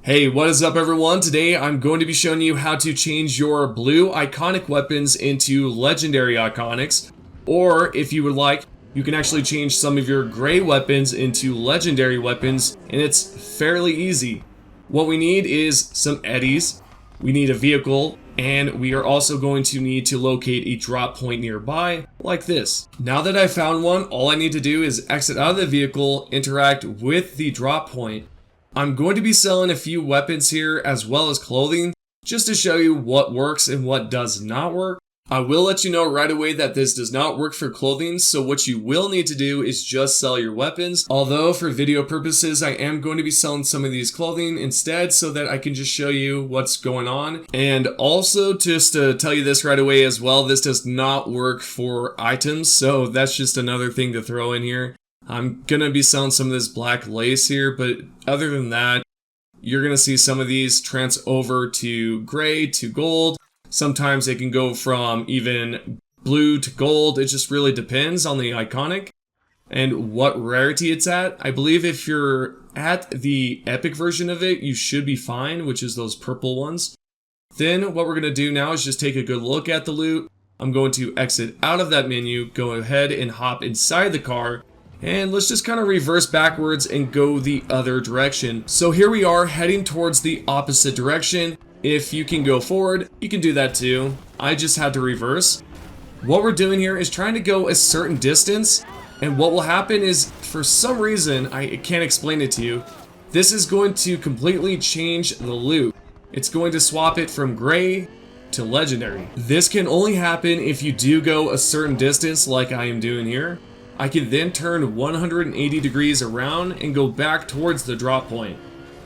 Hey, what is up everyone? Today I'm going to be showing you how to change your blue iconic weapons into legendary iconics, or if you would like, you can actually change some of your gray weapons into legendary weapons, and it's fairly easy. What we need is some eddies, we need a vehicle, and we are also going to need to locate a drop point nearby, like this. Now that I've found one, all I need to do is exit out of the vehicle, interact with the drop point. I'm going to be selling a few weapons here as well as clothing, just to show you what works and what does not work. I will let you know right away that this does not work for clothing, so what you will need to do is just sell your weapons. Although for video purposes, I am going to be selling some of these clothing instead so that I can just show you what's going on. And also just to tell you this right away as well, this does not work for items, so that's just another thing to throw in here. I'm gonna be selling some of this black lace here, but other than that, you're gonna see some of these trans over to gray to gold. Sometimes they can go from even blue to gold. It just really depends on the iconic and what rarity it's at. I believe if you're at the epic version of it, you should be fine, which is those purple ones. Then what we're gonna do now is just take a good look at the loot. I'm going to exit out of that menu, go ahead and hop inside the car. And let's just kind of reverse backwards and go the other direction. So here we are heading towards the opposite direction. If you can go forward, you can do that too. I just had to reverse. What we're doing here is trying to go a certain distance. And what will happen is, for some reason, I can't explain it to you, this is going to completely change the loot. It's going to swap it from gray to legendary. This can only happen if you do go a certain distance like I am doing here. I can then turn 180 degrees around and go back towards the drop point.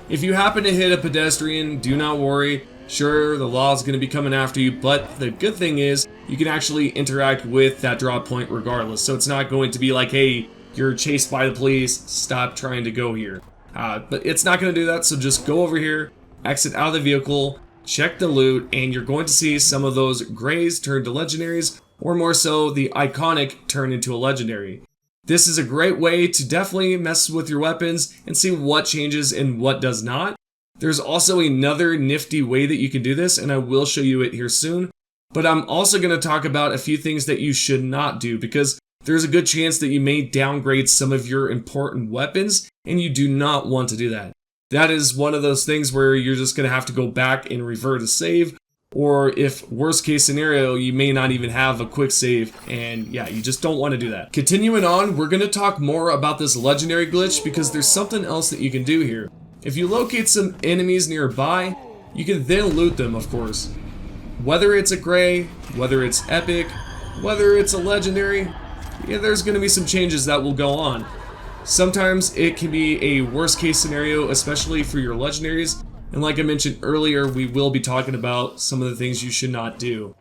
If you happen to hit a pedestrian, do not worry. Sure, the law is going to be coming after you, but the good thing is you can actually interact with that drop point regardless. So it's not going to be like, hey, you're chased by the police, stop trying to go here. But it's not going to do that, so just go over here, exit out of the vehicle, check the loot, and you're going to see some of those grays turn to legendaries, or more so, the iconic turn into a legendary. This is a great way to definitely mess with your weapons and see what changes and what does not. There's also another nifty way that you can do this, and I will show you it here soon. But I'm also going to talk about a few things that you should not do, because there's a good chance that you may downgrade some of your important weapons, and you do not want to do that. That is one of those things where you're just going to have to go back and revert a save. Or if worst case scenario, you may not even have a quick save, and yeah, you just don't want to do that. Continuing on, we're going to talk more about this legendary glitch because there's something else that you can do here. If you locate some enemies nearby, you can then loot them, of course. Whether it's a gray, whether it's epic, whether it's a legendary, yeah, there's going to be some changes that will go on. Sometimes it can be a worst case scenario, especially for your legendaries. And like I mentioned earlier, we will be talking about some of the things you should not do.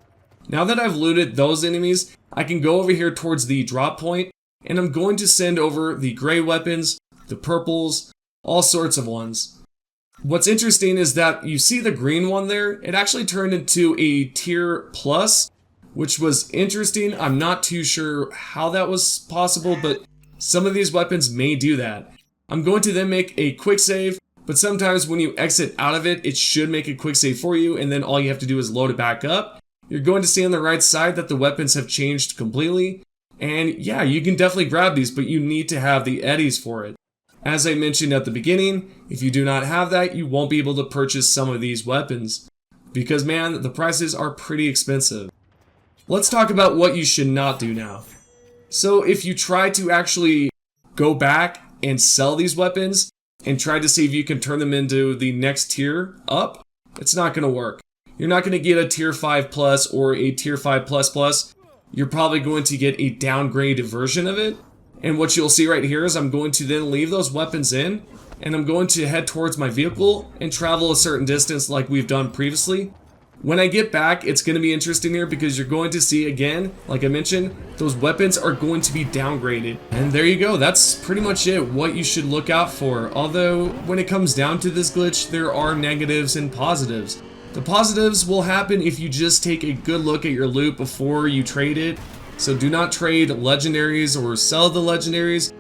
Now that I've looted those enemies, I can go over here towards the drop point, and I'm going to send over the gray weapons, the purples, all sorts of ones. What's interesting is that you see the green one there, it actually turned into a tier plus, which was interesting. I'm not too sure how that was possible, but some of these weapons may do that. I'm going to then make a quick save. But sometimes when you exit out of it, it should make a quick save for you, and then all you have to do is load it back up. You're going to see on the right side that the weapons have changed completely. And yeah, you can definitely grab these, but you need to have the eddies for it. As I mentioned at the beginning, if you do not have that, you won't be able to purchase some of these weapons. Because man, the prices are pretty expensive. Let's talk about what you should not do now. So if you try to actually go back and sell these weapons, and try to see if you can turn them into the next tier up, it's not going to work. You're not going to get a tier 5 plus or a tier 5 plus plus. You're probably going to get a downgraded version of it. And what you'll see right here is I'm going to then leave those weapons in, and I'm going to head towards my vehicle and travel a certain distance like we've done previously. When I get back, it's going to be interesting here because you're going to see again, like I mentioned, those weapons are going to be downgraded. And there you go, that's pretty much it, what you should look out for. Although, when it comes down to this glitch, there are negatives and positives. The positives will happen if you just take a good look at your loot before you trade it. So do not trade legendaries or sell the legendaries.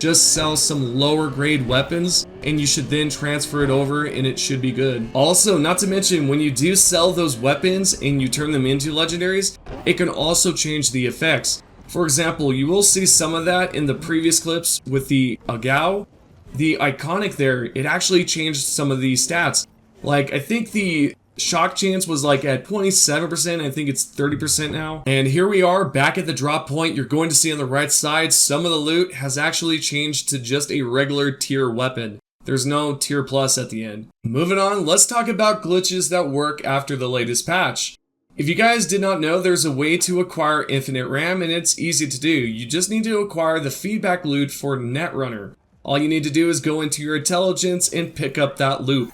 just sell some lower grade weapons and you should then transfer it over and it should be good. Also, not to mention, when you do sell those weapons and you turn them into legendaries, it can also change the effects. For example, you will see some of that in the previous clips with the Agao. The iconic there, it actually changed some of the stats. Like, I think the shock chance was like at 27%, I think it's 30% now. And here we are back at the drop point. You're going to see on the right side, some of the loot has actually changed to just a regular tier weapon. There's no tier plus at the end. Moving on, let's talk about glitches that work after the latest patch. If you guys did not know, there's a way to acquire infinite RAM and it's easy to do. You just need to acquire the feedback loot for Netrunner. All you need to do is go into your intelligence and pick up that loot.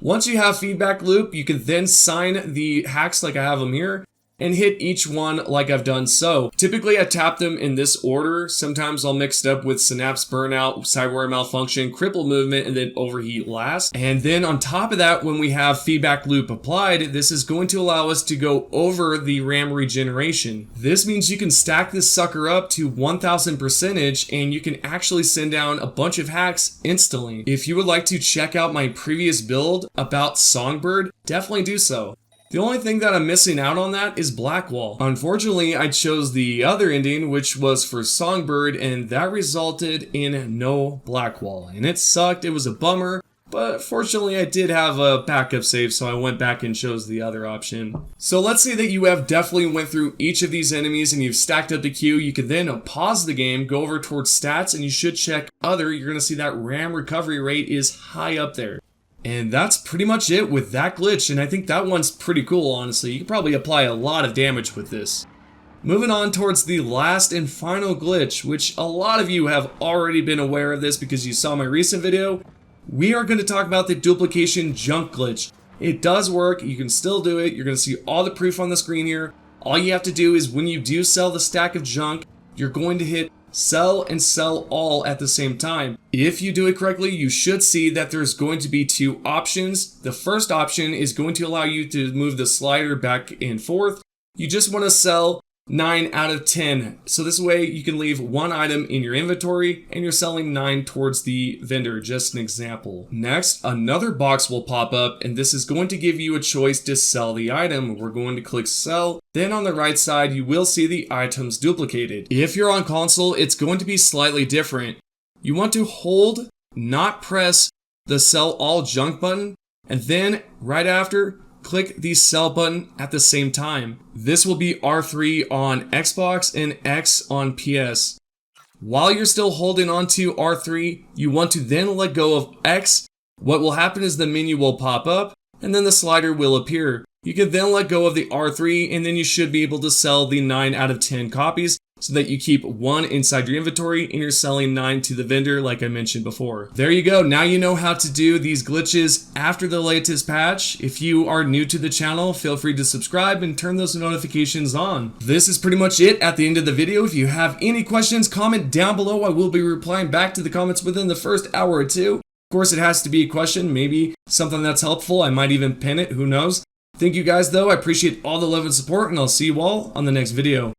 Once you have feedback loop, you can then sign the hacks like I have them here and hit each one like I've done so. Typically I tap them in this order. Sometimes I'll mix it up with synapse burnout, cyberware malfunction, cripple movement, and then overheat last. And then on top of that, when we have feedback loop applied, this is going to allow us to go over the RAM regeneration. This means you can stack this sucker up to 1000% and you can actually send down a bunch of hacks instantly. If you would like to check out my previous build about Songbird, definitely do so. The only thing that I'm missing out on that is Blackwall. Unfortunately, I chose the other ending, which was for Songbird, and that resulted in no Blackwall. And it sucked, it was a bummer, but fortunately I did have a backup save, so I went back and chose the other option. So let's say that you have definitely went through each of these enemies and you've stacked up the queue. You can then pause the game, go over towards stats, and you should check other. You're going to see that RAM recovery rate is high up there. And that's pretty much it with that glitch, and I think that one's pretty cool, honestly. You could probably apply a lot of damage with this. Moving on towards the last and final glitch, which a lot of you have already been aware of this because you saw my recent video. We are going to talk about the duplication junk glitch. It does work, you can still do it, you're going to see all the proof on the screen here. All you have to do is when you do sell the stack of junk, you're going to hit sell and sell all at the same time. If you do it correctly, you should see that there's going to be two options. The first option is going to allow you to move the slider back and forth. You just want to sell 9 out of 10. So this way you can leave one item in your inventory and you're selling 9 towards the vendor, just an example. Next, another box will pop up and this is going to give you a choice to sell the item. We're going to click sell. Then on the right side, you will see the items duplicated. If you're on console, it's going to be slightly different. You want to hold, not press the sell all junk button, and then right after, click the sell button at the same time. This will be R3 on Xbox and X on PS. While you're still holding on to R3, you want to then let go of X. What will happen is the menu will pop up and then the slider will appear. You can then let go of the R3 and then you should be able to sell the 9 out of 10 copies so that you keep 1 inside your inventory and you're selling 9 to the vendor like I mentioned before. There you go. Now you know how to do these glitches after the latest patch. If you are new to the channel, feel free to subscribe and turn those notifications on. This is pretty much it at the end of the video. If you have any questions, comment down below. I will be replying back to the comments within the first hour or two. Of course, it has to be a question, maybe something that's helpful. I might even pin it, who knows. Thank you guys though. I appreciate all the love and support and I'll see you all on the next video.